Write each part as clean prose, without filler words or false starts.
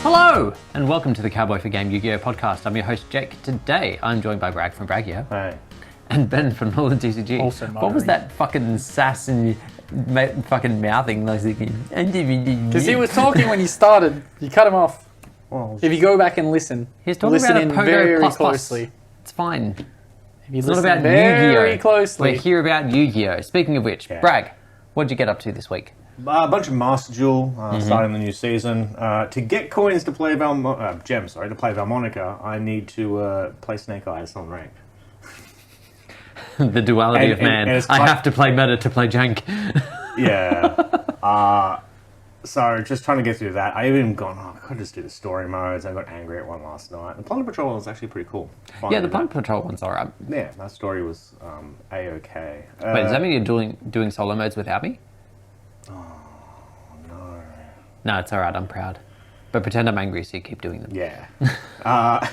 Hello, and welcome to the Cowboy4Game Yu-Gi-Oh podcast. I'm your host, Jake. Today, I'm joined by Bragg from Braggio. Hey. And Ben from NolanTCG. Also what was that fucking sass and fucking mouthing? Because he was talking when you started. You cut him off. Well, if you go back and listen, he's talking about a Pogo very plus closely. It's fine. If you it's listen not about very Yu-Gi-Oh. closely. We're here about Yu-Gi-Oh. Speaking of which, Bragg, what'd you get up to this week? A bunch of Master Duel, starting the new season. To get coins to play gems, to play Valmonica, I need to play Snake Eyes on rank. The duality of man. I have to play meta to play jank. Yeah. So just trying to get through that. I even gone, I could just do the story modes. I got angry at one last night. The Plunder Patrol was actually pretty cool. Yeah, the Plunder Patrol one's alright. Yeah, that story was A-okay. Wait, does that mean you're doing solo modes without me? No, it's alright, I'm proud. But pretend I'm angry so you keep doing them. Yeah. I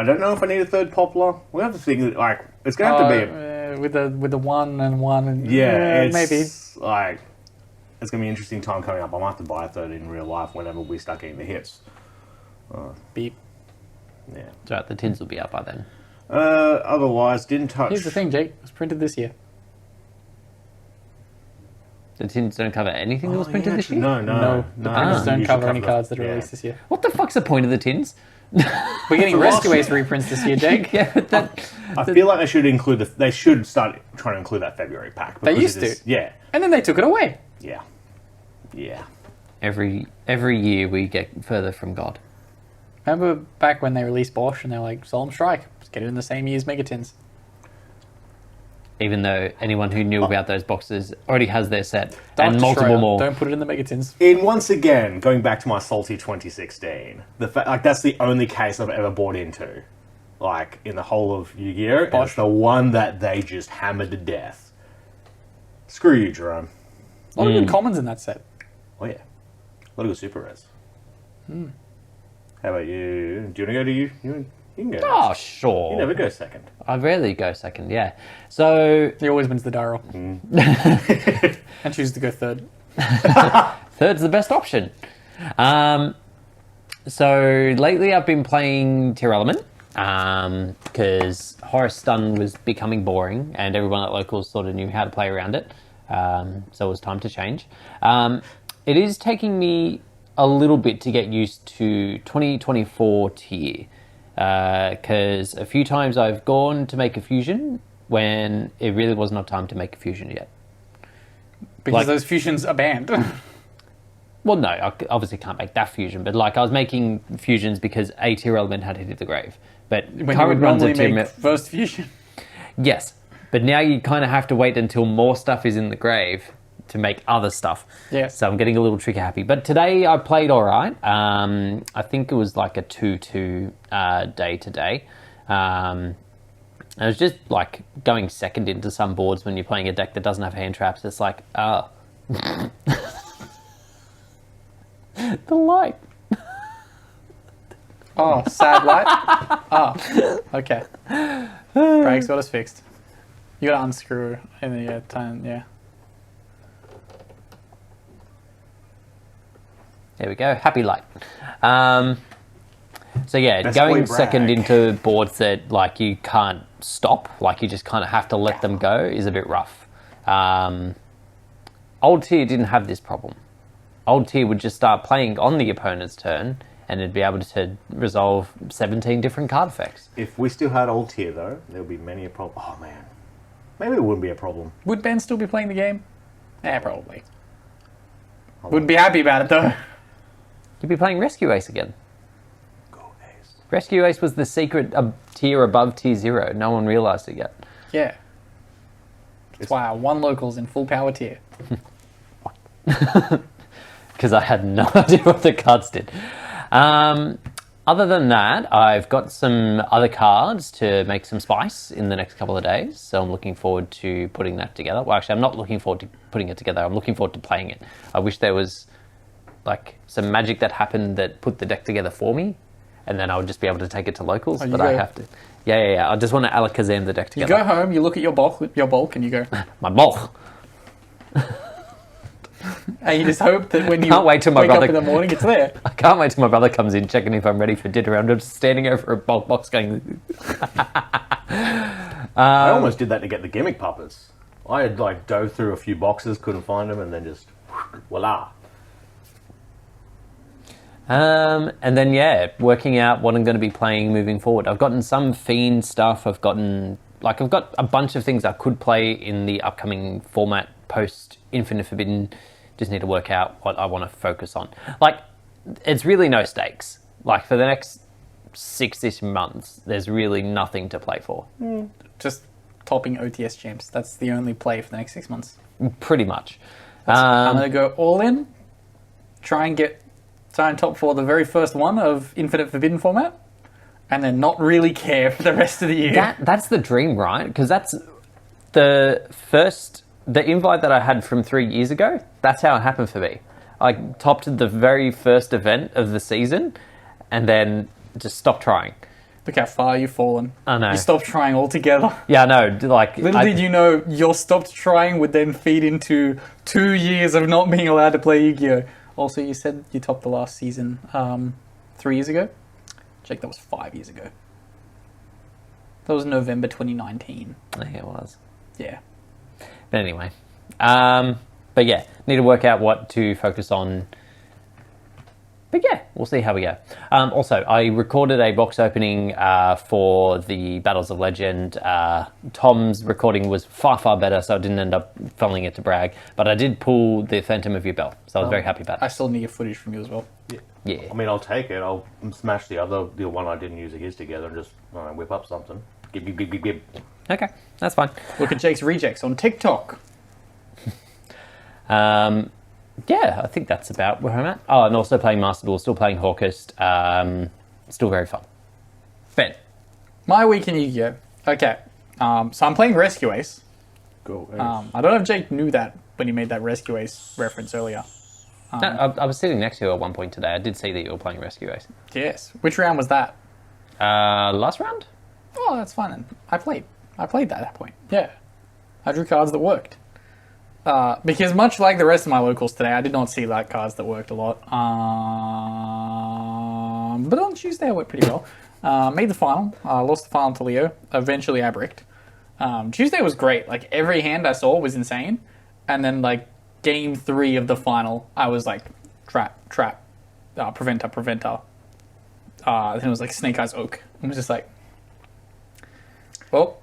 don't know if I need a third Poplar. We have to think, like, it's going to have to be... with the one and... Yeah, it's, maybe. Like, it's going to be an interesting time coming up. I might have to buy a third in real life whenever we start getting the hits. Beep. Yeah. It's alright, the tins will be out by then. Otherwise, didn't touch... Here's the thing, Jake. It was printed this year. The tins don't cover anything that was printed this year? No. The printers don't cover any cards that are released this year. What the fuck's the point of the tins? We're getting Rescue Ace reprints this year, Jake. Yeah, but I feel like they should include they should start trying to include that February pack. They used to. Yeah. And then they took it away. Yeah. Yeah. Every year we get further from God. Remember back when they released Bosch and they're like, Solemn Strike, let's get it in the same year as Megatins. Even though anyone who knew about those boxes already has their set. Dark And multiple Destroyer. more. Don't put it in the Megatins. And once again, going back to my salty 2016, that's the only case I've ever bought into. Like, in the whole of Yu-Gi-Oh! And it's the one that they just hammered to death. Screw you, Jerome. A lot of good commons in that set. Oh, yeah. A lot of good super rares. How about you? Do you want to go to you? You can go Oh, next. sure. You never go second. I rarely go second, yeah. So, He always wins the die roll. And chooses to go third. third's the best option. So, lately I've been playing Tier Element. Because Horror Stun was becoming boring and everyone at locals sort of knew how to play around it. So it was time to change. It is taking me a little bit to get used to 2024 tier. Because a few times I've gone to make a fusion when it really was not time to make a fusion yet. Because those fusions are banned. Well, no, I obviously can't make that fusion, but like I was making fusions because a tier element had hit the grave. But When current you would runs of normally tier make first fusion. yes, but now you kind of have to wait until more stuff is in the grave to make other stuff. Yes. So I'm getting a little trigger happy. But today I played all right. I think it was like a 2-2 day today. I was just like going second into some boards when you're playing a deck that doesn't have hand traps. It's like, the light. Oh, sad light? Oh, okay. Bragg's got us fixed. You gotta unscrew in the time, yeah. There we go. Happy light. So yeah, Best going boy second Bragg. into boards that like you can't stop, like you just kind of have to let them go, is a bit rough. Old tier didn't have this problem. Old tier would just start playing on the opponent's turn and it'd be able to resolve 17 different card effects. If we still had old tier, though, there would be many a problem. Oh, man. Maybe it wouldn't be a problem. Would Ben still be playing the game? Yeah, probably. Wouldn't be happy about it, though. You'd be playing Rescue Ace again. Go Ace. Rescue Ace was the secret tier above tier 0. No one realized it yet. Yeah. That's why our one local's in full power tier. Because I had no idea what the cards did. Other than that, I've got some other cards to make some spice in the next couple of days, so I'm looking forward to putting that together. Well, actually, I'm not looking forward to putting it together. I'm looking forward to playing it. I wish there was like some magic that happened that put the deck together for me, and then I would just be able to take it to locals. But I have to. Yeah. I just want to Alakazam the deck together. You go home, you look at your bulk, and you go, My bulk. And you just hope that when you Can't wait till my wake up brother- in the morning, it's there. I can't wait till my brother comes in checking if I'm ready for dinner. I'm just standing over a bulk box going. I almost did that to get the gimmick puppets. I had like dove through a few boxes, couldn't find them, and then just voila. And then working out what I'm going to be playing moving forward. I've gotten some Fiend stuff. I've got a bunch of things I could play in the upcoming format post Infinite Forbidden. Just need to work out what I want to focus on. Like, it's really no stakes. Like, for the next 6-ish months, there's really nothing to play for. Just topping OTS champs. That's the only play for the next 6 months. Pretty much. I'm going to go all in, try and top 4 the very first one of Infinite Forbidden format, and then not really care for the rest of the year. That's the dream, right? Because that's the invite that I had from 3 years ago. That's how it happened for me. I topped the very first event of the season, and then just stopped trying. Look how far you've fallen. I know. You stopped trying altogether. Yeah, I know. Like, Little did you know, your stopped trying would then feed into 2 years of not being allowed to play Yu-Gi-Oh! Also, you said you topped the last season 3 years ago. Check, that was 5 years ago. That was November 2019. I think it was. Yeah. But anyway, but yeah, need to work out what to focus on. But yeah, we'll see how we go. Also, I recorded a box opening for the Battles of Legend. Tom's recording was far, far better, so I didn't end up filling it to brag. But I did pull the Phantom of Your Bell, so I was very happy about it. I still need your footage from you as well. Yeah. I mean, I'll take it. I'll smash the one I didn't use his together and just whip up something. Gib. Okay, that's fine. Look at Jake's rejects on TikTok. Yeah, I think that's about where I'm at. Oh, and also playing Master Duel, still playing Hawkist. Still very fun. Ben. My week in Yu-Gi-Oh! Okay, so I'm playing Rescue Ace. Go. I don't know if Jake knew that when he made that Rescue Ace reference earlier. No, I was sitting next to you at one point today. I did see that you were playing Rescue Ace. Yes. Which round was that? Last round? Oh, that's fine then. I played that point. Yeah. I drew cards that worked. Because much like the rest of my locals today, I did not see like cards that worked a lot. But on Tuesday I went pretty well. Made the final. Lost the final to Leo. Eventually I bricked. Tuesday was great. Like every hand I saw was insane. And then like game 3 of the final, I was like trap, preventer. Then it was like Snake Eyes Oak. I was just like, well,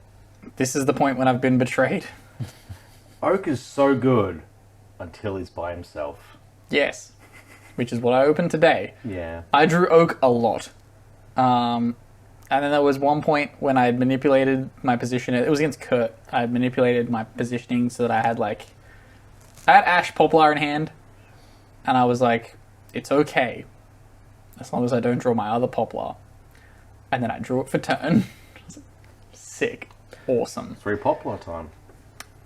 this is the point when I've been betrayed. Oak is so good until he's by himself. Yes, which is what I opened today. Yeah. I drew Oak a lot. And then there was one point when I had manipulated my position. It was against Kurt. I had manipulated my positioning so that I had Ash Poplar in hand. And I was like, it's okay. As long as I don't draw my other Poplar. And then I drew it for turn. Sick. Awesome. 3 Poplar time.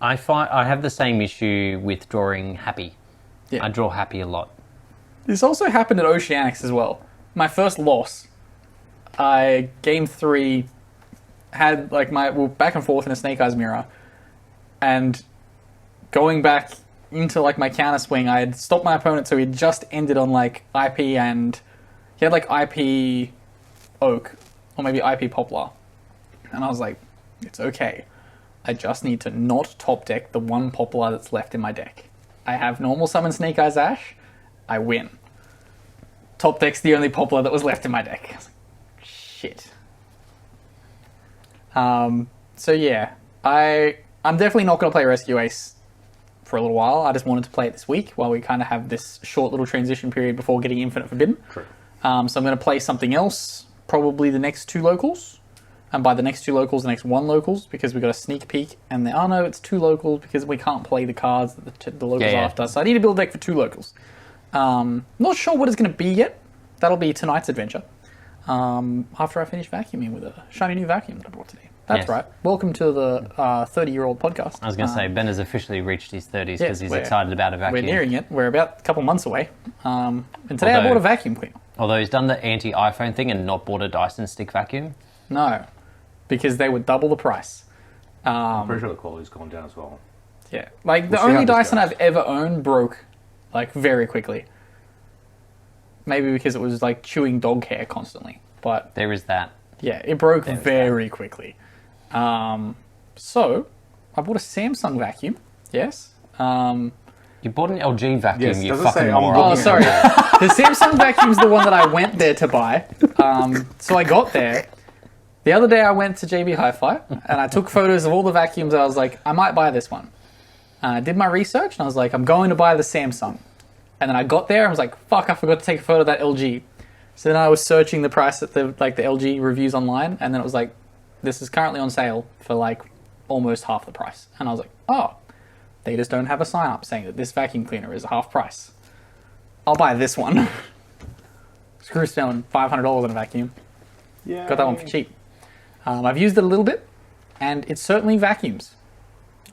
I have the same issue with drawing Happy. Yeah. I draw Happy a lot. This also happened at Oceanics as well. My first loss, game 3, had back and forth in a Snake Eyes mirror, and going back into my counter swing, I had stopped my opponent, so he just ended on IP, and he had IP Oak or maybe IP Poplar, and I was like, it's okay. I just need to not top deck the one Poplar that's left in my deck. I have normal summon Snake Eyes Ash. I win. Top deck's the only Poplar that was left in my deck. I was like, shit. So yeah, I'm definitely not going to play Rescue Ace for a little while. I just wanted to play it this week while we kind of have this short little transition period before getting Infinite Forbidden. True. So I'm going to play something else, probably the next 2 locals. And by the next 2 locals, the next 1 locals, because we got a sneak peek. And then, oh no, it's 2 locals because we can't play the cards that the locals after. So I need to build a deck for 2 locals. Not sure what it's going to be yet. That'll be tonight's adventure. After I finish vacuuming with a shiny new vacuum that I brought today. That's right. Welcome to the 30-year-old podcast. I was going to say, Ben has officially reached his 30s because he's we're- excited about a vacuum. We're nearing it. We're about a couple months away. And today I bought a vacuum cleaner. Although he's done the anti-iPhone thing and not bought a Dyson stick vacuum. No, because they would double the price. I'm pretty sure the quality's gone down as well. Yeah, the We'll see only how this Dyson goes. I've ever owned broke like very quickly. Maybe because it was like chewing dog hair constantly, but There is that. yeah, it broke There is very quickly. So I bought a Samsung vacuum. Yes. You bought an LG vacuum, Yes, you doesn't fucking say I'm moron. Oh, looking sorry. The Samsung vacuum's the one that I went there to buy. So I got there. The other day I went to JB Hi-Fi and I took photos of all the vacuums. I was like, I might buy this one. And I did my research and I was like, I'm going to buy the Samsung. And then I got there and I was like, fuck, I forgot to take a photo of that LG. So then I was searching the price at the LG reviews online, and then it was like, this is currently on sale for like almost half the price. And I was like, oh, they just don't have a sign up saying that this vacuum cleaner is half price. I'll buy this one. Screw spending $500 on a vacuum. Yeah. Got that one for cheap. I've used it a little bit, and it certainly vacuums.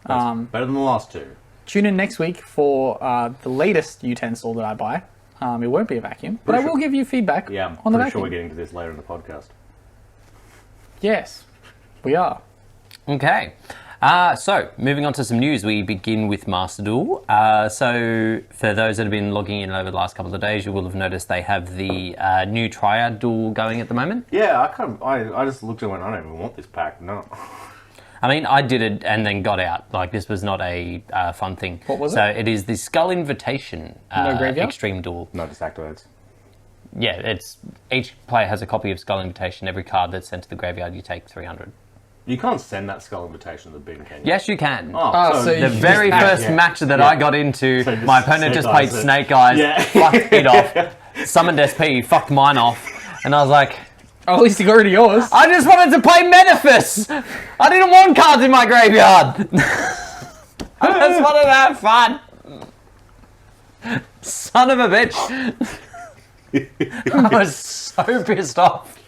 Better than the last two. Tune in next week for the latest utensil that I buy. It won't be a vacuum, but I will give you feedback Yeah, I'm on the pretty sure vacuum. we're getting to this later in the podcast. Yes, we are. Okay. So, moving on to some news, we begin with Master Duel. So, for those that have been logging in over the last couple of days, you will have noticed they have the new Triad Duel going at the moment. Yeah, I just looked and went, I don't even want this pack. No. I mean, I did it and then got out. Like, this was not a fun thing. What was it? So, it is the Skull Invitation No graveyard? Extreme Duel. No, just activates. Yeah, it's each player has a copy of Skull Invitation. Every card that's sent to the graveyard, you take 300. You can't send that skull invitation to the bin, can you? Yes, you can. Oh, so The you very just- first match that I got into, So just my opponent just played Snake Eyes it. Snake Eyes, Yeah. fucked it off, summoned SP, fucked mine off, and I was like, Oh, at least you got rid of yours. I just wanted to play Menaphus! I didn't want cards in my graveyard! I just wanted to have fun! Son of a bitch! I was so pissed off.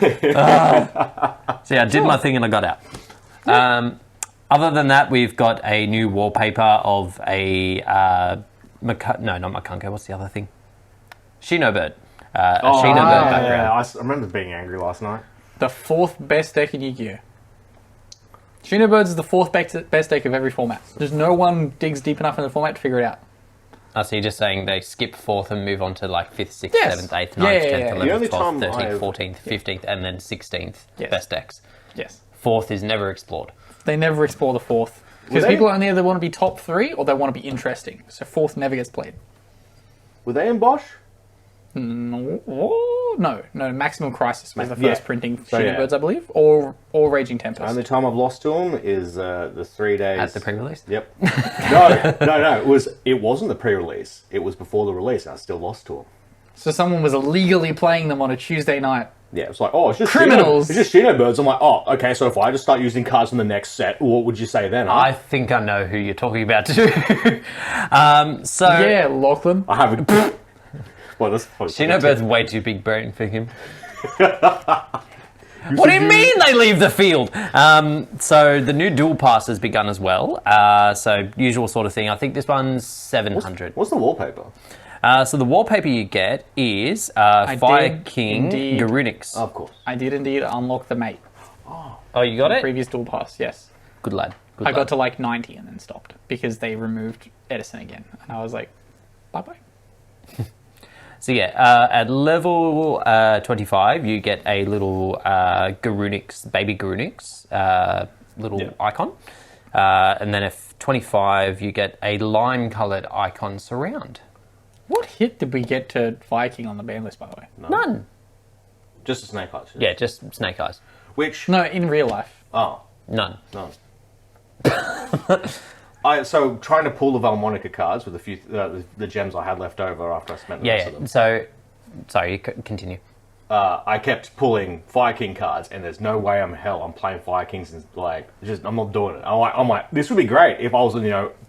So yeah, I did my thing and I got out. Other than that, we've got a new wallpaper of a no, not Makunko. What's the other thing? Shinobird. A Shinobird background. Yeah, I remember being angry last night. The fourth best deck in Yu-Gi-Oh! Shinobirds is the fourth best deck of every format. There's no one digs deep enough in the format to figure it out. So you're just saying they skip 4th and move on to like 5th, 6th, Yes. 7th, 8th, 9th, Yeah, 10th, yeah, yeah. 11th, The only 12th, time 13th, I've- 14th, 15th, and then 16th Yes. best decks. Yes. 4th is never explored. They never explore the fourth. Because they- people only either want to be top 3 or they want to be interesting. So fourth never gets played. Were they in Bosch? No, Maximum Crisis was the Yeah. first printing So, yeah. Shinobirds, I believe, or Raging Tempest. Only time I've lost to them is the 3 days At the pre-release? Yep. No. It wasn't the pre-release. It was before the release. And I still lost to them. So someone was illegally playing them on a Tuesday night. Yeah, it's like, oh, it's just Criminals. It's just Shinobirds. I'm like, oh, okay. So if I just start using cards from the next set, what would you say then? Huh? I think I know who you're talking about too. So Yeah, Lachlan. I haven't. Well, that's Shinobird's way too big brain for him. What do you mean they leave the field? So the new dual pass has begun as well. So usual sort of thing. I think this one's 700. What's the wallpaper? So the wallpaper you get is Fire King indeed. Garunix. Of course. I did indeed unlock the mate. Oh, you got it? Previous dual pass, yes. Good lad. Good I lad. got to like 90 and then stopped because they removed Edison again. And I was like, bye-bye. So yeah, at level 25, you get a little Garunix, baby Garunix, little icon. And then at 25, you get a lime-coloured icon surround. What hit did we get to Viking on the ban list, by the way? None. Just a snake eyes. Yeah, just Snake Eyes. Which? No, in real life. Oh, None. no. So trying to pull the Valmonica cards with a few the gems I had left over after I spent the rest of Yeah, them. so... Sorry, you continue. I kept pulling Fire King cards, and there's no way I'm playing Fire Kings, and like, I'm not doing it. I'm like, this would be great if I was,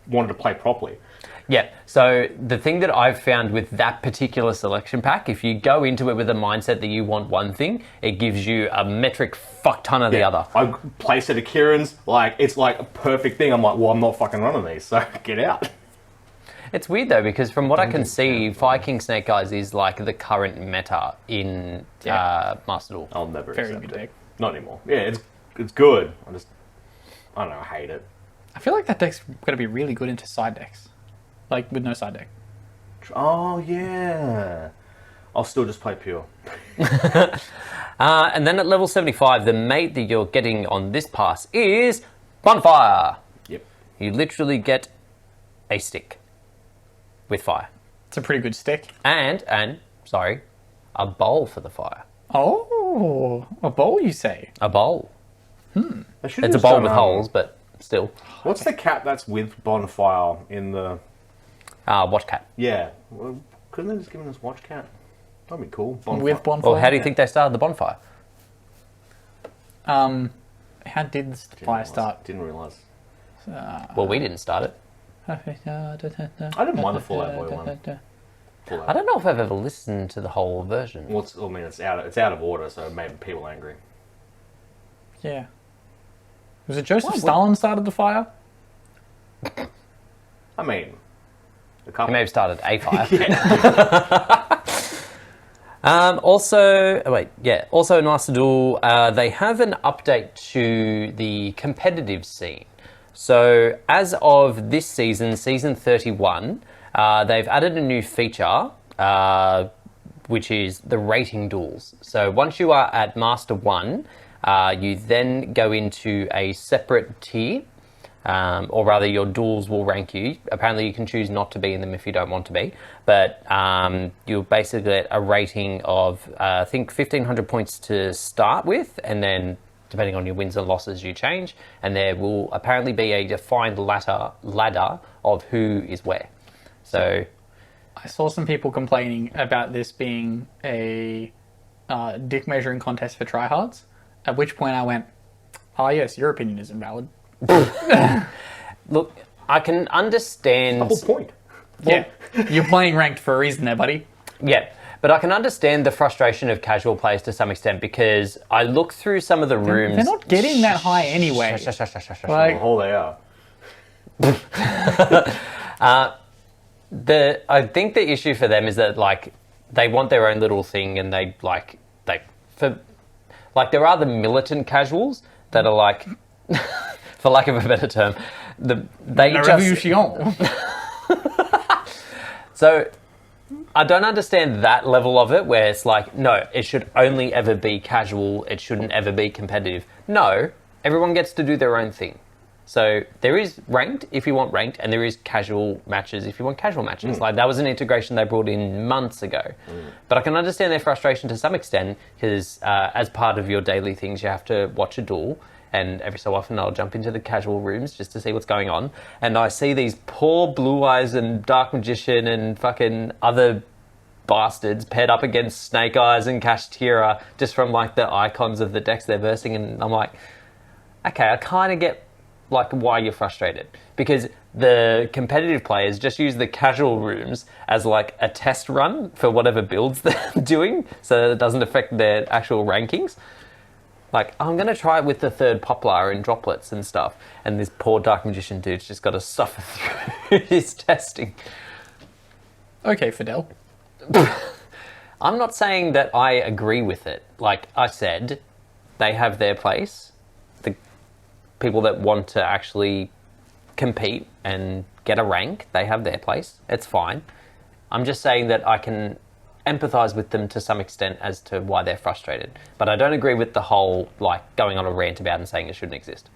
wanted to play properly. Yeah, so the thing that I've found with that particular selection pack, if you go into it with a mindset that you want one thing, it gives you a metric fuck ton of the other. I play set of Kieran's, like, it's like a perfect thing. I'm like, well, I'm not fucking running these, so get out. It's weird though, because from what I can see, Fire King Snake Eyes is like the current meta in Master Duel. I'll never Very accept good it. deck. Not anymore. Yeah, it's good. I don't know, I hate it. I feel like that deck's going to be really good into side decks. like with no side deck. Oh, yeah. I'll still just play pure. And then at level 75, the mate that you're getting on this pass is Bonfire. Yep. You literally get a stick with fire. It's a pretty good stick. And a bowl for the fire. Oh, a bowl, you say? A bowl. It's It's a bowl with holes, but still. What's the cat that's with Bonfire in the... Watch cat. Yeah. Well, couldn't they just give us Watch Cat? That'd be cool. Bonfire. With bonfire. Well, how do you think they started the bonfire? How did the fire start? Didn't realise. Well, we didn't start it. I didn't mind the Fallout Boy one. I don't know if I've ever listened to the whole version. Well, it's out of order, so it made people angry. Yeah. Was it Joseph Stalin started the fire? I mean, He may have started a fire. Also in Master Duel, they have an update to the competitive scene. So as of this season, season 31, they've added a new feature, which is the rating duels. So once you are at Master 1, you then go into a separate tier, or rather your duels will rank you. Apparently you can choose not to be in them if you don't want to be, but you'll basically get a rating of, I think 1,500 points to start with, and then depending on your wins and losses you change, and there will apparently be a defined ladder of who is where. So I saw some people complaining about this being a dick measuring contest for tryhards, at which point I went, oh yes, your opinion is invalid. Look, I can understand... the whole point. Yeah, you're playing ranked for a reason there, buddy. Yeah, but I can understand the frustration of casual players to some extent, because I look through some of the rooms... They're not getting that high anyway. Like, Oh, they are. I think the issue for them is that, like, they want their own little thing, and there are the militant casuals that are like, for lack of a better term, revolution. So I don't understand that level of it, where it's like, no, it should only ever be casual, it shouldn't ever be competitive. No, everyone gets to do their own thing. So there is ranked if you want ranked, and there is casual matches if you want casual matches. Like, that was an integration they brought in months ago. But I can understand their frustration to some extent, because as part of your daily things, you have to watch a duel, and every so often I'll jump into the casual rooms just to see what's going on, and I see these poor Blue Eyes and Dark Magician and fucking other bastards paired up against Snake Eyes and Kashtira just from, like, the icons of the decks they're versing, and I'm like, okay, I kind of get, like, why you're frustrated, because the competitive players just use the casual rooms as, like, a test run for whatever builds they're doing, so that it doesn't affect their actual rankings. Like, I'm going to try it with the third Poplar and droplets and stuff, and this poor Dark Magician dude's just got to suffer through his testing. Okay, Fidel. I'm not saying that I agree with it. Like I said, they have their place. The people that want to actually compete and get a rank, they have their place. It's fine. I'm just saying that I can empathize with them to some extent as to why they're frustrated. But I don't agree with the whole, like, going on a rant about and saying it shouldn't exist.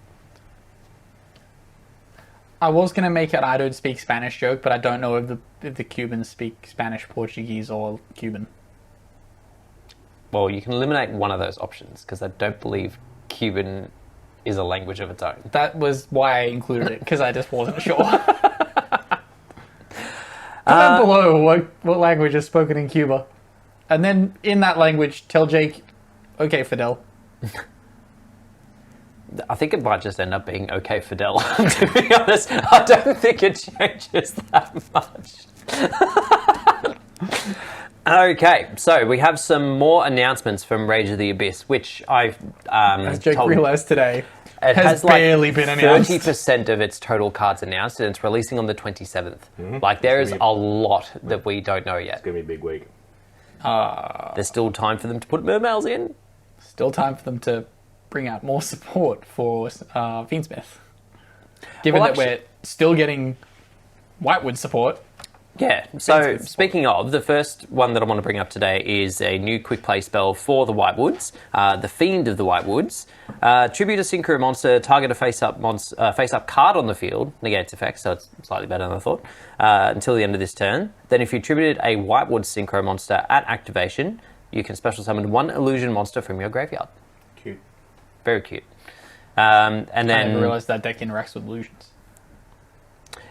I was going to make an I don't speak Spanish joke, but I don't know if the Cubans speak Spanish, Portuguese, or Cuban. Well, you can eliminate one of those options, because I don't believe Cuban is a language of its own. That was why I included it, because I just wasn't sure. Comment below what language is spoken in Cuba. And then in that language, tell Jake, okay, Fidel. I think it might just end up being okay, Fidel, to be honest. I don't think it changes that much. Okay, so we have some more announcements from Rage of the Abyss, which I've as Jake realized today, it has barely been announced. 30% of its total cards announced, and it's releasing on the 27th. Like, there is a lot that we don't know yet. It's going to be a big week. There's still time for them to put mermails in. Still time for them to bring out more support for Fiendsmith. Given that we're still getting Whitewood support, Yeah, so Fiendsmith. speaking of, the first one that I want to bring up today is a new quick play spell for the Whitewoods, the Fiend of the Whitewoods. Tribute a Synchro monster, target a face-up card on the field, negates effects, so it's slightly better than I thought, until the end of this turn. Then if you tributed a Whitewood Synchro monster at activation, you can special summon one illusion monster from your graveyard. Cute. Very cute. And I then... never realised that deck interacts with illusions.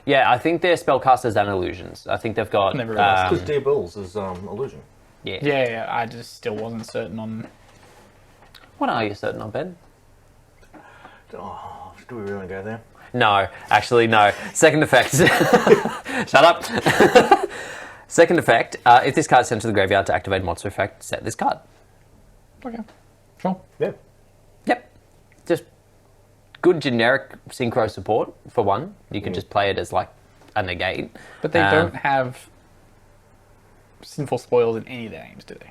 Yeah, I think they're spellcasters and illusions. I think they've got... Never realised. Because Dear Bills is illusion. Yeah. Yeah, I just still wasn't certain on... What are you certain on, Ben? Oh, do we really go there? No, actually, no. Second effect. Shut up. Second effect. If this card is sent to the graveyard to activate monster effect, set this card. Okay, sure. Yeah. Yep. Just good generic synchro support, for one. You can just play it as like a negate. But they don't have Sinful Spoils in any of their names, do they?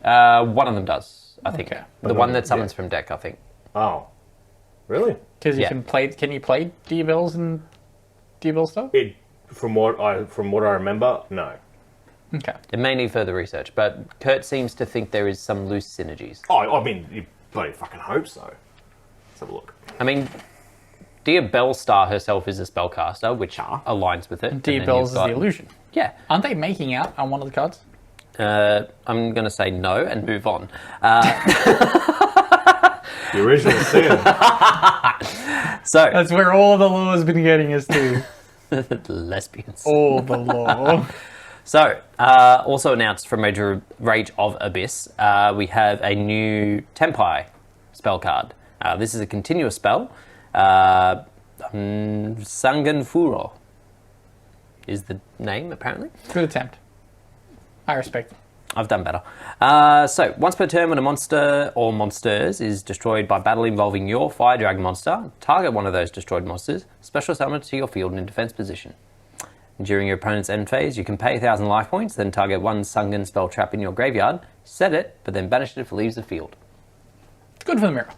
One of them does, I think. Okay. The one that summons from deck, I think. Oh. Really? Because you Yeah. can play... Can you play D-Bills and D-Bill stuff? From what I remember, no. Okay. It may need further research, but Kurt seems to think there is some loose synergies. Oh, I mean, you bloody fucking hope so. Let's have a look. I mean, Dear Bellstar herself is a spellcaster, which aligns with it. And then D-Bills is you've got- the illusion. Yeah. Aren't they making out on one of the cards? I'm going to say no and move on. The original sin. So, That's where all the law has been getting us to. lesbians. All the law. So, also announced from Rage of Abyss, we have a new Tempai spell card. This is a continuous spell. Sangan Furo is the name, apparently. Good attempt. I respect it. I've done better. So, once per turn when a monster or monsters is destroyed by battle involving your Fire Dragon monster, target one of those destroyed monsters, special summon it to your field in defense position. During your opponent's end phase, you can pay 1,000 life points, then target one Sangan spell trap in your graveyard, set it, but then banish it if it leaves the field. It's good for the mirror.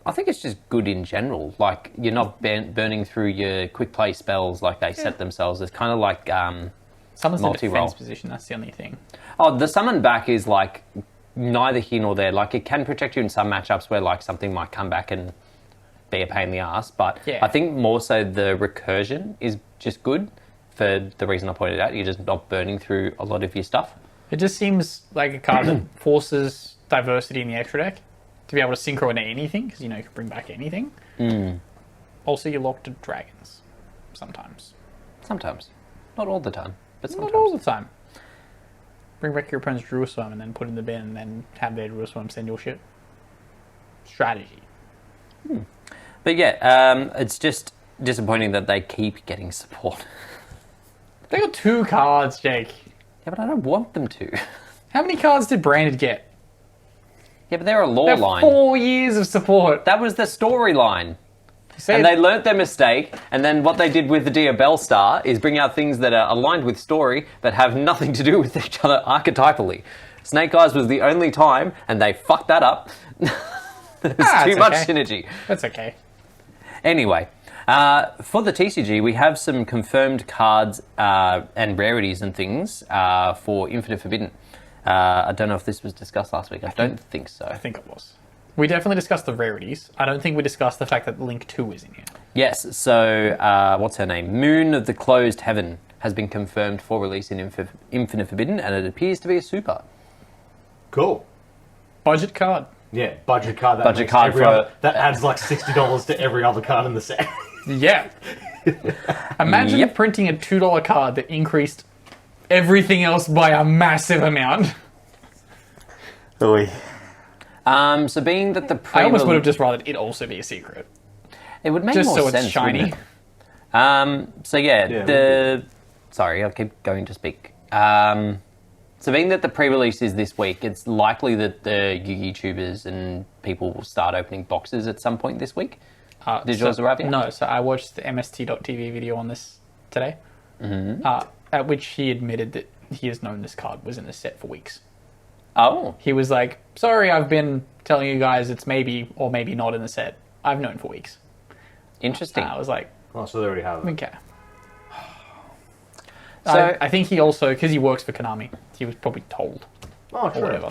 I think it's just good in general. Like, you're not burning through your quick play spells like they set themselves. It's kind of like... Someone's in multi-roll. defense position, that's the only thing. Oh, the summon back is like neither here nor there. Like, it can protect you in some matchups where like something might come back and be a pain in the ass. But Yeah. I think more so the recursion is just good for the reason I pointed out. You're just not burning through a lot of your stuff. It just seems like a card that forces diversity in the extra deck to be able to synchro into anything, because you know you can bring back anything. Also, you're locked to dragons sometimes. Sometimes. Not all the time, but sometimes. Not all the time. Bring back your opponent's Jerusalem and then put in the bin and then have their Jerusalem send your shit. Strategy. But yeah, it's just disappointing that they keep getting support. They got 2 cards, Jake. Yeah, but I don't want them to. How many cards did Branded get? Yeah, but they're a lore They're line. 4 years of support. That was the storyline. Say And they learnt their mistake, and then what they did with the Dear Bellstar is bring out things that are aligned with story but have nothing to do with each other archetypally. Snake Eyes was the only time, and they fucked that up. There's too it's much okay. synergy. That's okay. Anyway, for the TCG, we have some confirmed cards and rarities and things for Infinite Forbidden. I don't know if this was discussed last week. I don't think so. I think it was. We definitely discussed the rarities. I don't think we discussed the fact that Link 2 is in here. Yes, so what's her name? Moon of the Closed Heaven has been confirmed for release in Infinite Forbidden, and it appears to be a super. Cool. Budget card. Yeah, budget card. That Budget makes card every for- other, that adds like $60 to every other card in the set. Yeah. Imagine Yep. printing a $2 card that increased everything else by a massive amount. Oy. So being that the I almost would have just rather it also be a secret. it would make Just more so sense, it's shiny. wouldn't it? So yeah, Yeah, sorry, I'll keep going to speak. So being that the pre-release is this week, it's likely that the YouTubers and people will start opening boxes at some point this week. Did yours arrive yet? No, so I watched the MST.TV video on this today, at which he admitted that he has known this card was in the set for weeks. Oh, He was like, sorry, I've been telling you guys it's maybe or maybe not in the set. I've known for weeks. interesting. And I was like, Oh, so they already have it. okay. So I think he also, because he works for Konami, he was probably told Oh, or true. whatever.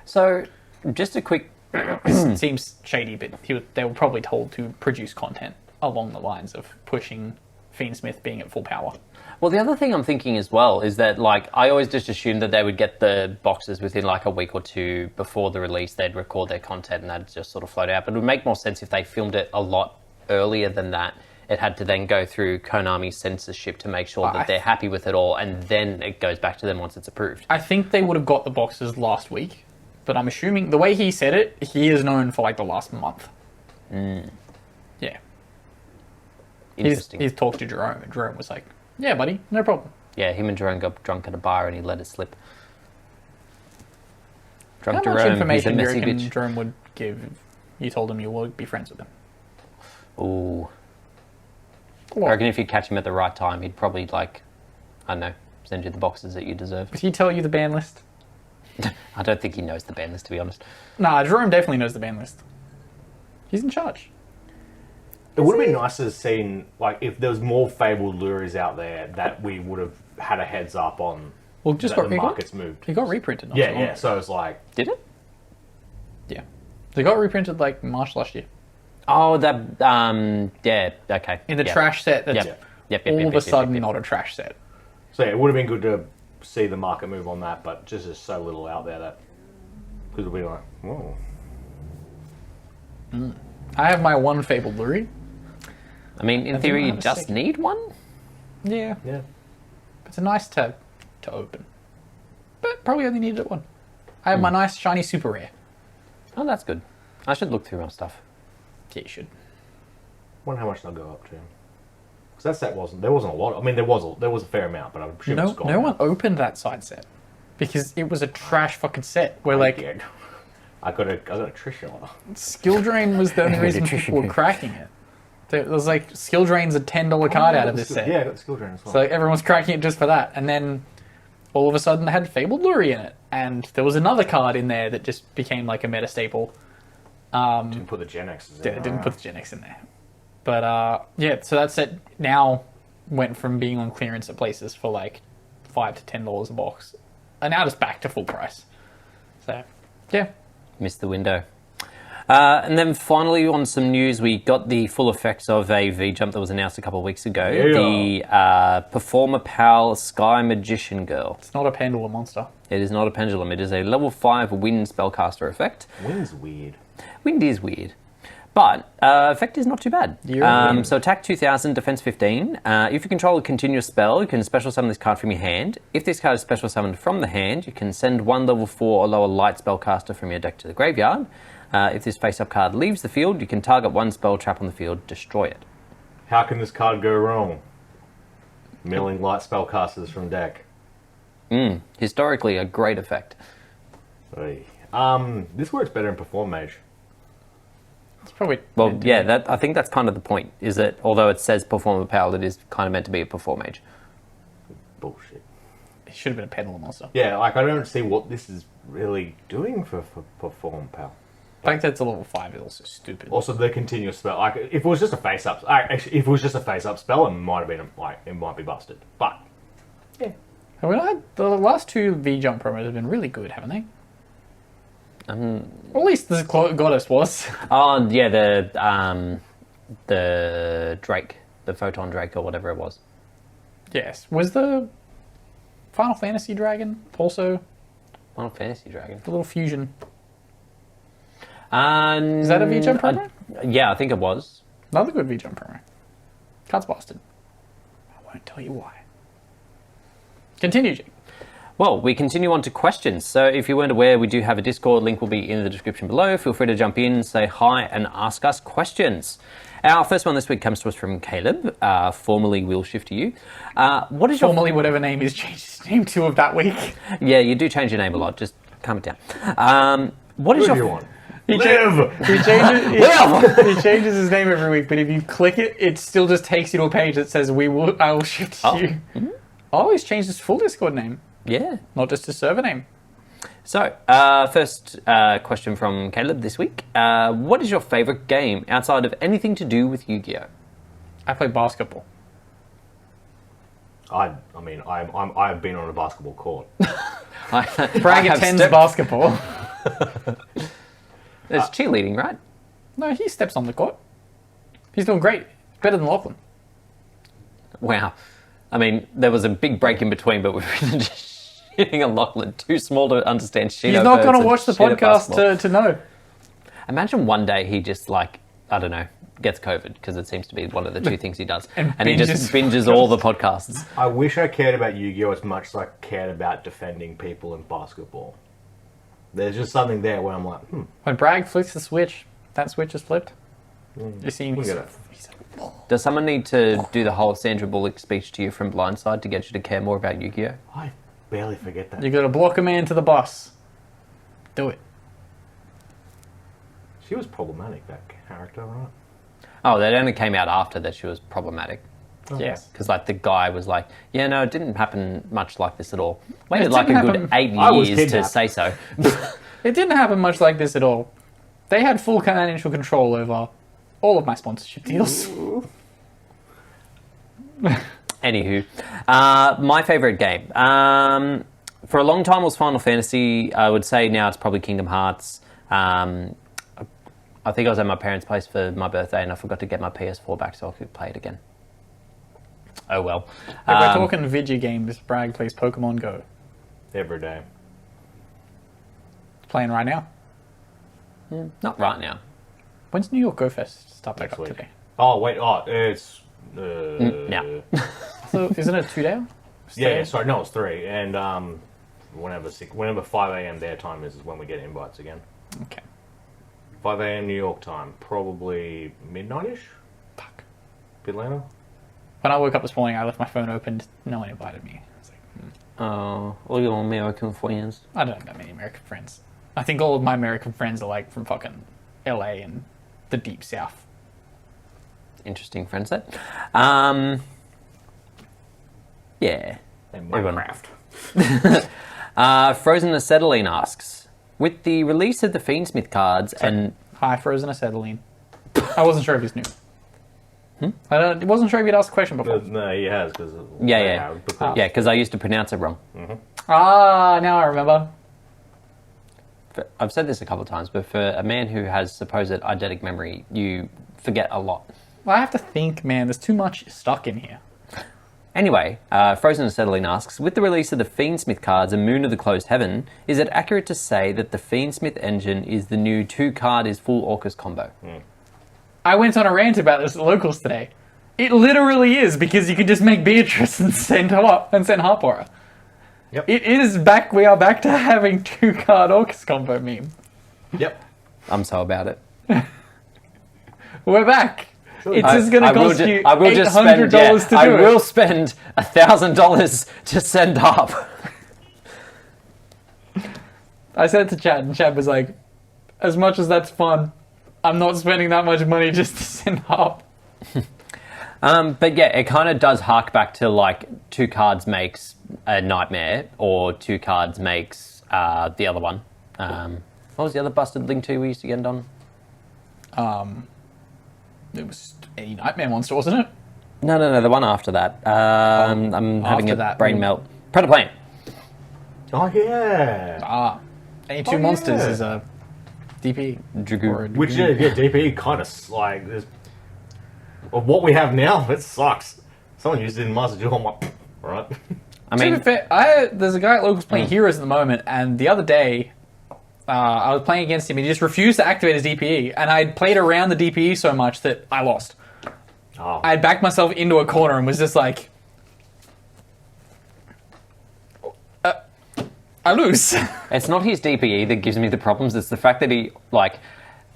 So, just a quick. It seems shady, but they were probably told to produce content along the lines of pushing Fiendsmith being at full power. Well, the other thing I'm thinking as well is that, like, I always just assumed that they would get the boxes within like a week or two before the release. They'd record their content and that'd just sort of float out. But it would make more sense if they filmed it a lot earlier than that. It had to then go through Konami's censorship to make sure that they're happy with it all, and then it goes back to them once it's approved. I think they would have got the boxes last week, but I'm assuming the way he said it, he is known for like the last month. Yeah. Interesting. He's talked to Jerome, and Jerome was like, "Yeah, buddy, no problem." Yeah, him and Jerome got drunk at a bar and he let it slip. Drunk How much Jerome, information do he's you a messy reckon bitch. Jerome would give if you told him you would be friends with him? Ooh. I What? reckon if you catch him at the right time, he'd probably, like, I don't know, send you the boxes that you deserve. Did he tell you the ban list? I don't think he knows the ban list, to be honest. Nah, Jerome definitely knows the ban list. He's in charge. It would have been nice to have seen, like, if there was more fabled lures out there that we would have had a heads up on. Well, just that got the market's moved. He got reprinted. Not Yeah, so long yeah. ago. So it's like, Did it? Yeah. They got reprinted like March last year. Oh, that, yeah, okay. In the yeah. trash set that's Yep. all of a sudden not a trash set. so yeah, it would have been good to see the market move on that, but just there's so little out there that people will be like, whoa. I have my one fabled lure. I mean, in I theory, think I you have a just second. need one? Yeah. Yeah. It's a nice to open. But probably only needed one. I have my nice shiny super rare. Oh, that's good. I should look through my stuff. Yeah, you should. Wonder how much they'll go up to. Because that set there wasn't a lot. I mean, there was a fair amount, but I'm sure No, it's gone. no one opened that side set because it was a trash fucking set. Where like I got a Trisha on. skill drain was the only reason people were cracking it. There was like skill drain's a $10 card out of this set. Yeah, I got the skill drain as well. So everyone's cracking it just for that. And then all of a sudden they had Fabled Lure in it. And there was another card in there that just became like a meta staple. Didn't put the Gen X's in. Yeah, didn't put the Gen X in there. But yeah, so that set now went from being on clearance at places for like $5 to $10 a box. And now it's back to full price. So, yeah. Missed the window. And then finally, on some news, we got the full effects of a V-Jump that was announced a couple of weeks ago. Yeah. The Performer Pal Sky Magician Girl. It's not a pendulum monster. It is not a pendulum. It is a level 5 wind spellcaster effect. Wind's weird. Wind is weird. But effect is not too bad. Yeah. So attack 2000, defense 15. If you control a continuous spell, you can special summon this card from your hand. If this card is special summoned from the hand, you can send one level 4 or lower light spellcaster from your deck to the graveyard. If this face-up card leaves the field, you can target one spell trap on the field, destroy it. How can this card go wrong? Milling light spellcasters from deck. Historically, a great effect. Oy. This works better in Perform Mage. It's probably... Well, yeah, I think that's kind of the point, is that although it says Performer Pal, it is kind of meant to be a Perform Mage. Bullshit. It should have been a pendulum monster. Yeah, like I don't see what this is really doing for Perform Pal. The fact that it's a level 5 is also stupid. Also, the continuous spell. Like, if it was just a face-up, actually, if it was just a face-up spell, it might have been like it might be busted. But yeah, Have we not had... The last two V-Jump promos have been really good, haven't they? Or at least the Goddess was. Oh, yeah, the Drake, the Photon Drake or whatever it was. Yes. Was the Final Fantasy Dragon also Final Fantasy Dragon. the little fusion? Is that a V-Jump promo? Yeah, I think it was. Another good V-Jump promo. Card's busted. I won't tell you why. Continue, Jake. Well, we continue on to questions. So if you weren't aware, we do have a Discord. Link will be in the description below. Feel free to jump in, say hi, and ask us questions. Our first one this week comes to us from Caleb, formerly Will Shift to You. What is Formerly whatever name he's changed his name to of that week. Yeah, you do change your name a lot. Just calm it down. What is who do your... you want? He changes his name every week, but if you click it, it still just takes you to a page that says I will shift to you. Mm-hmm. Oh, he's changed his full Discord name, Yeah. not just his server name. So, first question from Caleb this week. What is your favourite game outside of anything to do with Yu-Gi-Oh? I play basketball. I've been on a basketball court. Bragg attends basketball. It's cheerleading, right? No, he steps on the court. He's doing great. Better than Lachlan. Wow. I mean, there was a big break in between, but we've been just shitting on Lachlan. Too small to understand shit. He's not going to watch the podcast to know. Imagine one day he just, like, I don't know, gets COVID, because it seems to be one of the two things he does. And he just binges all the podcasts. I wish I cared about Yu-Gi-Oh! As much as I cared about defending people in basketball. There's just something there where I'm like, When Bragg flicks the switch, that switch is flipped. You see him. Does someone need to do the whole Sandra Bullock speech to you from Blindside to get you to care more about Yu-Gi-Oh? I barely forget that. You got to block a man to the bus. Do it. She was problematic, that character, right? Oh, that only came out after that she was problematic. Yes. Because, like, the guy was like, yeah, no, it didn't happen much like this at all. It Waited like a didn't good happen. 8 years to say so. It didn't happen much like this at all. They had full financial control over all of my sponsorship deals. Anywho, my favorite game. For a long time was Final Fantasy. I would say now it's probably Kingdom Hearts. I think I was at my parents' place for my birthday and I forgot to get my PS4 back so I could play it again. Oh well. If we're talking video games, Bragg plays Pokemon Go. Every day. Playing right now. Not right now. When's New York Go Fest start back Next up week. today? Oh, wait, it's... Now. So isn't it 2 day? Yeah, sorry, no, it's 3. And whenever 5 a.m. their time is when we get invites again. Okay. 5 a.m. New York time, probably midnight-ish? Fuck. Bit later? When I woke up this morning, I left my phone open. No one invited me. I was like, Oh, all your American friends. I don't have that many American friends. I think all of my American friends are like from fucking LA and the deep south. Interesting friend set. Yeah. And Everyone. Minecraft. Frozen Acetylene asks, with the release of the Fiendsmith cards and... Hi, Frozen Acetylene. I wasn't sure if he's new. I wasn't sure if you'd asked the question before. No, he has. Cause Yeah, because I used to pronounce it wrong. Ah, now I remember. I've said this a couple of times, but for a man who has supposed eidetic memory, you forget a lot. Well, I have to think, man. There's too much stuck in here. Anyway, Frozen Acetylene asks, with the release of the Fiendsmith cards and Moon of the Closed Heaven, is it accurate to say that the Fiendsmith engine is the new 2-card is full Orcus combo? I went on a rant about this at locals today. It literally is, because you can just make Beatrice and send Harpora. Yep. It is back. We are back to having 2-card Orcus combo meme. Yep. I'm so about it. We're back. It's just going to cost you $800 to do it. I will spend $1,000 to send up. I said it to Chad, and Chad was like, as much as that's fun, I'm not spending that much money just to send up. But yeah, it kind of does hark back to like 2 cards makes a Nightmare, or 2 cards makes the other one. What was the other busted Link 2 we used to get it on? It was a Nightmare monster, wasn't it? No, the one after that. I'm having a brain melt. Predator. Oh, yeah. Any 2 monsters is a DP. Dragoon. Which, yeah, DP kind of, like, of what we have now, it sucks. Someone used it in Master Duel, I'm like, right. I mean, to be fair, there's a guy at locals playing Heroes at the moment, and the other day, I was playing against him, and he just refused to activate his DPE, and I'd played around the DPE so much that I lost. Oh. I had backed myself into a corner and was just like, I lose. it's not his DPE that gives me the problems. It's the fact that he, like,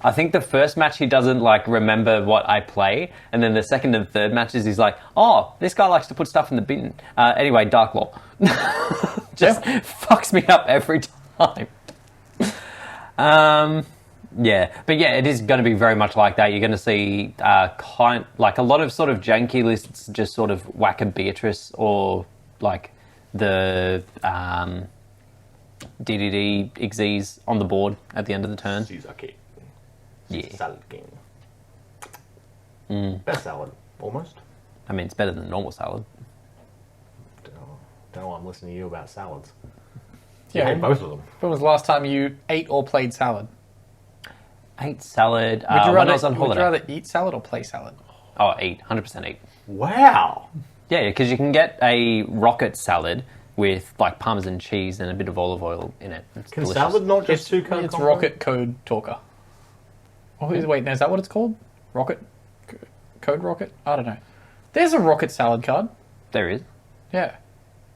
I think the first match he doesn't, like, remember what I play, and then the second and third matches he's like, oh, this guy likes to put stuff in the bin. Anyway, Dark Law. Just fucks me up every time. Yeah, but yeah, it is going to be very much like that. You're going to see like a lot of sort of janky lists just sort of whack a Beatrice, or like the DDD Xyz on the board at the end of the turn. Suzaki. Yeah. Salad king. Best salad, almost. I mean, it's better than normal salad. Don't know, I'm listening to you about salads. Yeah, I hate both of them. when was the last time you ate or played salad? Ate salad Would you when rather, I was on would you holiday. rather eat salad or play salad? Oh, eat. 100% eat. Wow. Yeah, because you can get a rocket salad with like Parmesan cheese and a bit of olive oil in it. It's Can delicious. salad not just It's, two code it's combo? Rocket Code Talker. Oh, wait, no, is that what it's called? Rocket? Code Rocket? I don't know. There's a rocket salad card. There is. Yeah.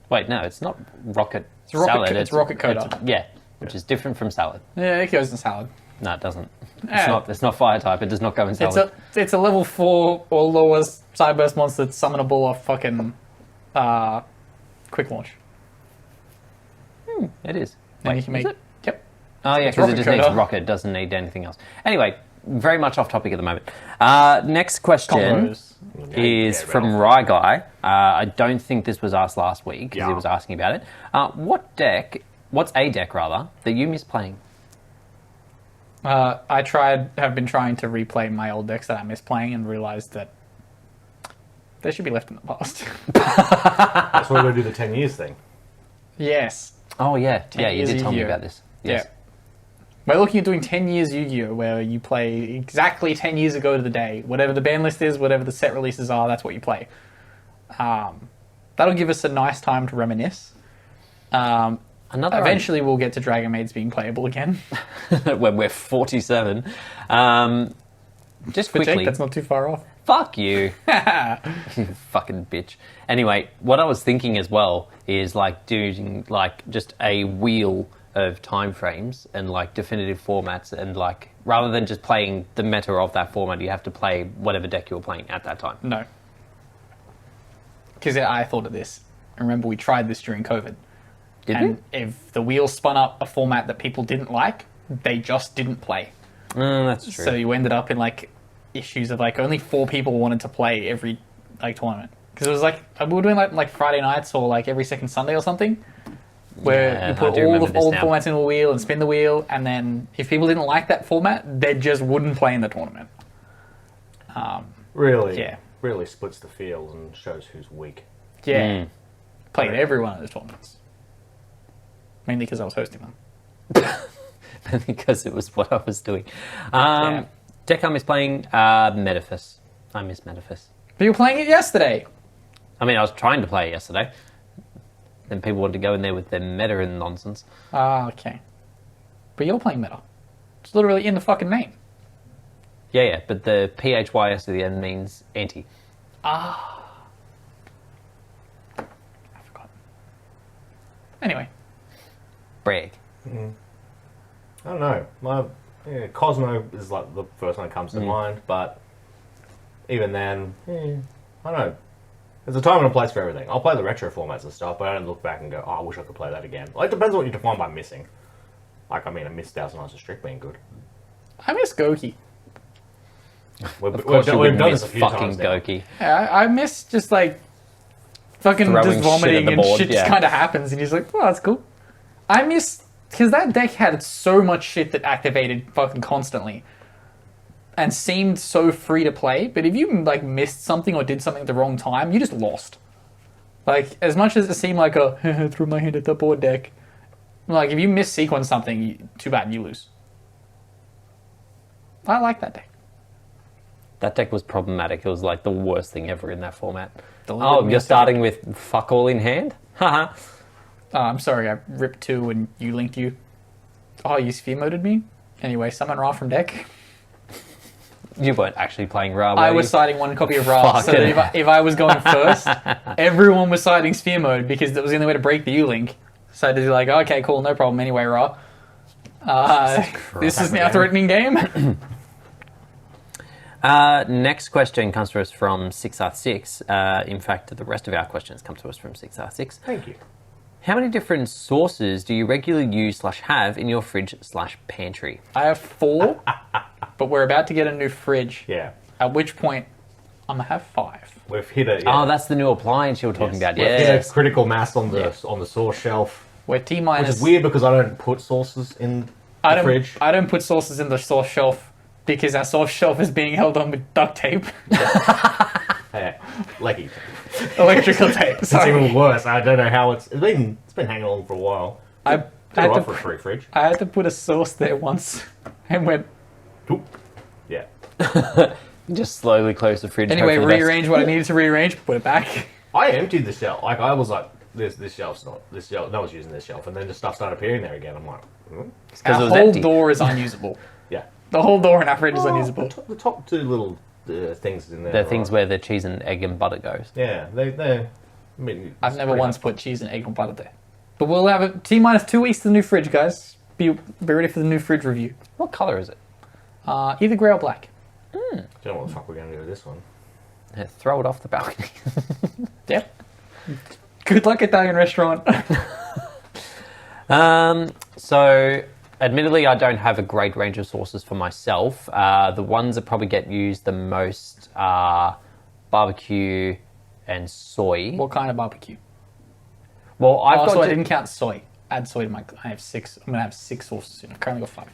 Wait, no, it's not rocket It's rocket salad. co- it's rocket coda. Yeah, which is different from salad. Yeah, it goes in salad. No, it doesn't. Yeah. It's not fire type. It does not go in salad. It's a level 4 or lower Cyburst monster that's summonable off fucking quick launch. It is. And Wait, you can is make... it? Yep. Oh yeah, It's because it rocket just needs coda. rocket. It doesn't need anything else. Anyway, very much off topic at the moment. Next question Combos. is Yeah, from Ralph. Rye Guy. I don't think this was asked last week because he Yeah. was asking about it. What's a deck rather that you miss playing? Have been trying to replay my old decks that I miss playing and realized that they should be left in the past. That's why we're going to do the 10 years thing. Yes. Oh yeah, 10 yeah, you years did tell me Yu-Gi-Oh. about this. Yes. Yeah. We're looking at doing 10 years Yu-Gi-Oh! Where you play exactly 10 years ago to the day. Whatever the ban list is, whatever the set releases are, that's what you play. That'll give us a nice time to reminisce. Eventually we'll get to Dragon Maids being playable again. when we're 47. Just But quickly, Jake, that's not too far off. fuck you. You fucking bitch. Anyway, what I was thinking as well is like doing like just a wheel of time frames and like definitive formats, and like rather than just playing the meta of that format, you have to play whatever deck you were playing at that time. No. Because I thought of this. Remember, we tried this during COVID. Did And if the wheel spun up a format that people didn't like, they just didn't play. we? That's true. So you ended up in like issues of like only 4 people wanted to play every like tournament. Because it was like we were doing like Friday nights or like every second Sunday or something, where Yeah, you I put do all remember the this old now. formats in a wheel and spin the wheel, and then if people didn't like that format, they just wouldn't play in the tournament. Really? Yeah. Really splits the field and shows who's weak. Yeah, Mm. played every one of those tournaments, mainly because I was hosting them. because it was what I was doing. Yeah. Deck I miss playing Metaphys. I miss Metaphys. But you were playing it yesterday. I mean, I was trying to play it yesterday. Then people wanted to go in there with their meta and nonsense. Ah, okay. But you're playing meta. It's literally in the fucking name. Yeah, but the PHYS at the end means anti. I forgot. Anyway, Brag. I don't know. Cosmo is like the first one that comes to mind, but even then, I don't know. There's a time and a place for everything. I'll play the retro formats and stuff, but I don't look back and go, oh, I wish I could play that again. Like, it depends on what you define by missing. Like, I mean, I missed Thousand Nights of Strict being good. I miss Goki. Of course you wouldn't done miss this a few fucking times now. Goki. Yeah, I miss just like fucking Throwing just shit vomiting at the and board, shit just yeah. kind of happens, and he's like, "Oh, that's cool." I miss because that deck had so much shit that activated fucking constantly, and seemed so free to play. But if you like missed something or did something at the wrong time, you just lost. Like as much as it seemed like a threw my hand at the board deck, like if you miss sequence something, too bad, you lose. I like that deck. That deck was problematic. It was like the worst thing ever in that format. Delivered Oh, me you're a starting with fuck all in hand? Haha. I'm sorry, I ripped 2 and you linked you. Oh, you sphere moded me? Anyway, summon Ra from deck. You weren't actually playing Ra. I were was you? citing one copy of Ra, so Fucking that if I was going first, everyone was citing sphere mode because that was the only way to break the U-link. So I did like, okay, cool, no problem. Anyway, Ra. This is now threatening game. Next question comes to us from 6R6. In fact, the rest of our questions come to us from 6R6. Thank you. How many different sauces do you regularly use / have in your fridge / pantry? I have 4, but we're about to get a new fridge. Yeah. At which point, I'm going to have 5. We've hit a... Yeah. Oh, that's the new appliance you were talking about. We've hit Yes. a critical mass on the Yeah. on the sauce shelf. We're Which T-minus... is weird because I don't put sauces in the fridge. I don't put sauces in the sauce shelf because our sauce shelf is being held on with duct tape. Leggy. Electrical tape. It's Sorry. even worse. I don't know how it's been hanging along for a while. I Put had it to off for a free fridge. I had to put a sauce there once and went. Oop. Yeah. Just slowly close the fridge. Anyway, hope for the best. rearrange what I needed to rearrange, put it back. I emptied the shelf. Like I was like, this shelf's not this shelf. No one's using this shelf, and then the stuff started appearing there again. I'm like, It's 'cause Our it was whole empty. door is unusable. yeah. The whole door in our fridge is unusable. The top two little things in there. The things where the cheese and egg and butter goes. Yeah, they. I mean, I've it's never pretty once much- put cheese and egg and butter there. But we'll have it T-minus 2 weeks to the new fridge, guys. Be ready for the new fridge review. What color is it? Either grey or black. Don't know what the fuck we're gonna do with this one. Yeah, throw it off the balcony. Yep. Good luck, Italian restaurant. So, admittedly, I don't have a great range of sauces for myself. The ones that probably get used the most are barbecue and soy. What kind of barbecue? Well, I've got So I to- didn't count soy. Add soy to my. I have 6. I'm gonna have 6 sauces soon. I've currently got 5.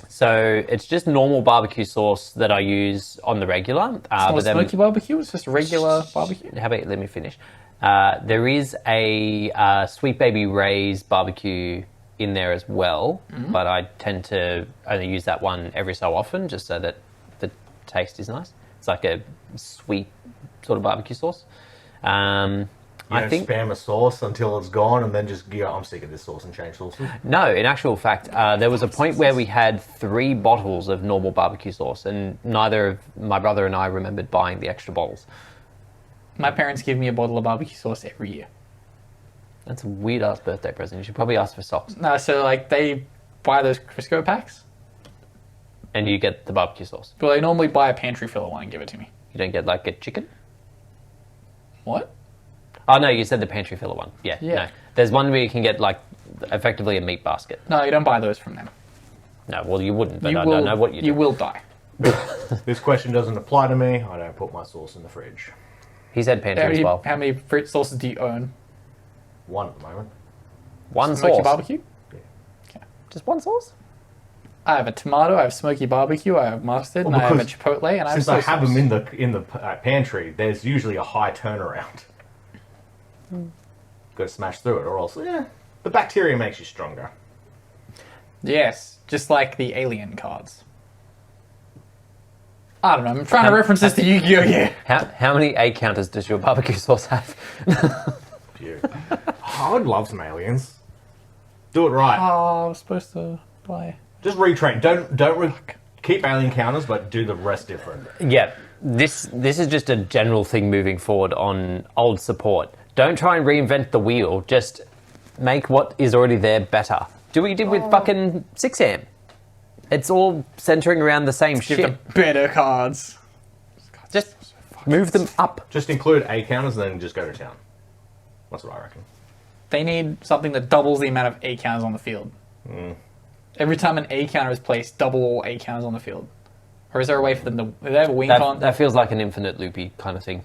So it's just normal barbecue sauce that I use on the regular. It's not a smoky barbecue. It's just regular barbecue. How about let me finish? There is a Sweet Baby Ray's barbecue in there as well, but I tend to only use that one every so often, just so that the taste is nice. It's like a sweet sort of barbecue sauce. I think spam a sauce until it's gone, and then just go, I'm sick of this sauce and change sauces. No, in actual fact, there was a point where we had 3 bottles of normal barbecue sauce, and neither of my brother and I remembered buying the extra bottles. My parents give me a bottle of barbecue sauce every year. That's a weird ass birthday present. You should probably ask for socks. No, so like they buy those Crisco packs. And you get the barbecue sauce. But they normally buy a pantry filler one and give it to me. You don't get like a chicken? What? Oh no, you said the pantry filler one. Yeah. Yeah. No. There's one where you can get like effectively a meat basket. No, you don't buy those from them. No, well you wouldn't, but You I will, don't know what you do. You will die. This question doesn't apply to me. I don't put my sauce in the fridge. He said pantry as well. How many fruit sauces do you own? One at the moment. One Smoky sauce. barbecue? Just one sauce? I have a tomato, I have smoky barbecue, I have mustard, and I have a because chipotle, and I have Since soy I have sauce. them in the pantry, there's usually a high turnaround. Got to smash through it, or else the bacteria makes you stronger. Yes, just like the alien cards. I don't know, I'm trying to reference this to Yu-Gi-Oh! Yeah. How many A counters does your barbecue sauce have? Phew. I would love some aliens. Do it right. Oh, I was supposed to buy... Just retrain. Keep alien counters, but do the rest different. Yeah, this is just a general thing moving forward on old support. Don't try and reinvent the wheel. Just make what is already there better. Do what you did with fucking 6am. It's all centering around the same Give shit. them better cards. Just move them up. Just include A counters, and then just go to town. That's what I reckon. They need something that doubles the amount of A counters on the field. Every time an A counter is placed, double all A counters on the field. Or is there a way for them to... Do they have a win con? That feels like an infinite loopy kind of thing.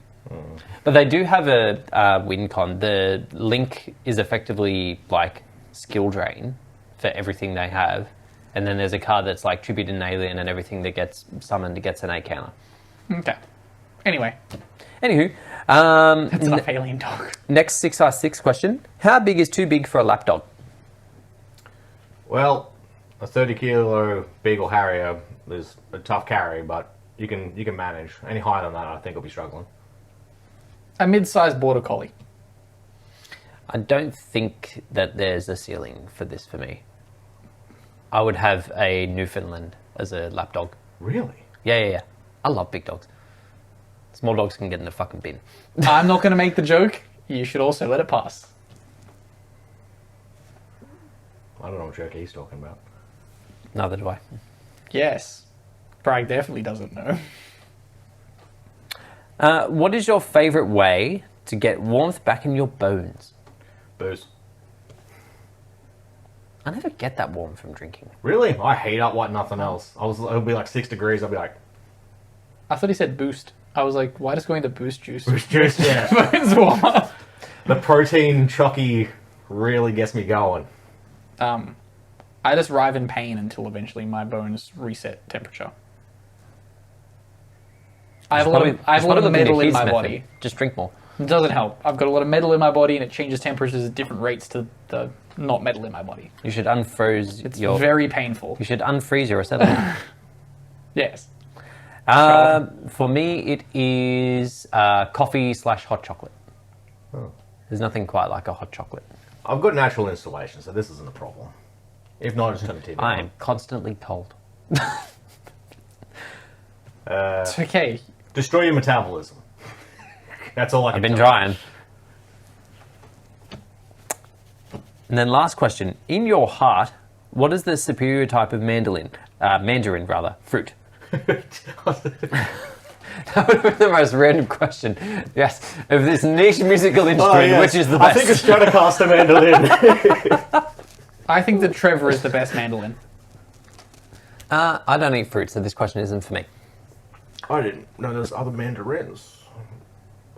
But they do have a win con. The link is effectively like skill drain for everything they have. And then there's a card that's like tribute an alien, and everything that gets summoned gets an A counter. Okay. Anyway, Anywho, it's enough alien talk. next 6R6 question. How big is too big for a lapdog? Well, a 30-kilo Beagle Harrier is a tough carry, but you can manage. Any higher than that, I think, will be struggling. A mid-sized border collie. I don't think that there's a ceiling for this for me. I would have a Newfoundland as a lapdog. Really? Yeah. I love big dogs. Small dogs can get in the fucking bin. I'm not going to make the joke. You should also let it pass. I don't know what joke he's talking about. Neither do I. Yes. Bragg definitely doesn't know. What is your favourite way to get warmth back in your bones? Booze. I never get that warm from drinking. Really? I heat up like nothing else. It'll be like 6 degrees. I'll be like, I thought he said boost. I was like, why does going to boost juice? boost juice. Yeah. Bones warm up. The protein chocky really gets me going. I just writhe in pain until eventually my bones reset temperature. I have a lot of metal in my body. Just drink more. It doesn't help. I've got a lot of metal in my body, and it changes temperatures at different rates to the not metal in my body. You should unfreeze It's very painful. You should unfreeze your acetylene. Yes. For me, it is coffee/hot chocolate. Oh. There's nothing quite like a hot chocolate. I've got natural installation, so this isn't a problem. If not, just turn the TV I on. am constantly cold. It's okay. Destroy your metabolism. That's all I can I've been tell you. trying. And then last question. In your heart, what is the superior type of mandarin fruit? That would have been the most random question. Yes. Of this niche musical instrument, yes. which is the best? I think it's Stratocaster mandolin. I think that Trevor is the best mandolin. I don't eat fruit, so this question isn't for me. I didn't know there's other mandarins.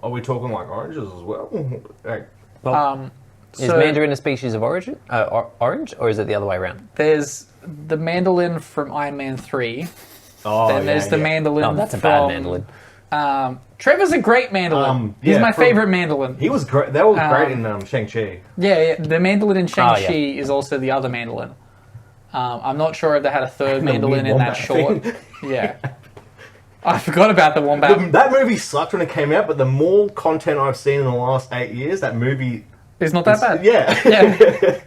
Are we talking like oranges as well? Like, Is mandarin a species of origin, orange, or is it the other way around? There's the mandolin from Iron Man 3. oh, Then there's the mandolin Oh, that's a from... bad mandolin. Trevor's a great mandolin. He's yeah, my from- favorite mandolin. He was great. They were great in Shang-Chi. Yeah, the mandolin in Shang-Chi yeah. is also the other mandolin. I'm not sure if they had a third The mandolin weird in that wombat short. thing. Yeah. I forgot about the wombat. That movie sucked when it came out, but the more content I've seen in the last 8 years, that movie... It's not that bad. Yeah. Yeah.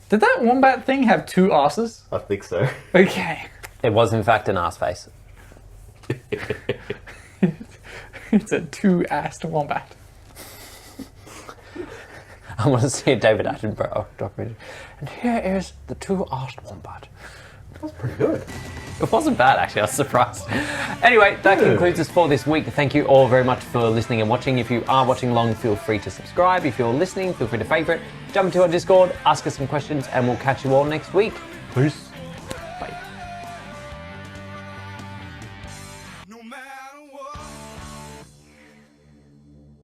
Did that wombat thing have two asses? I think so. Okay. It was, in fact, an ass face. It's a two-assed wombat. I want to see a David Attenborough documentary. And here is the two-assed wombat. That's pretty good. It wasn't bad, actually. I was surprised. Anyway, that concludes us for this week. Thank you all very much for listening and watching. If you are watching along, feel free to subscribe. If you're listening, feel free to favourite. Jump into our Discord, ask us some questions, and we'll catch you all next week. Peace.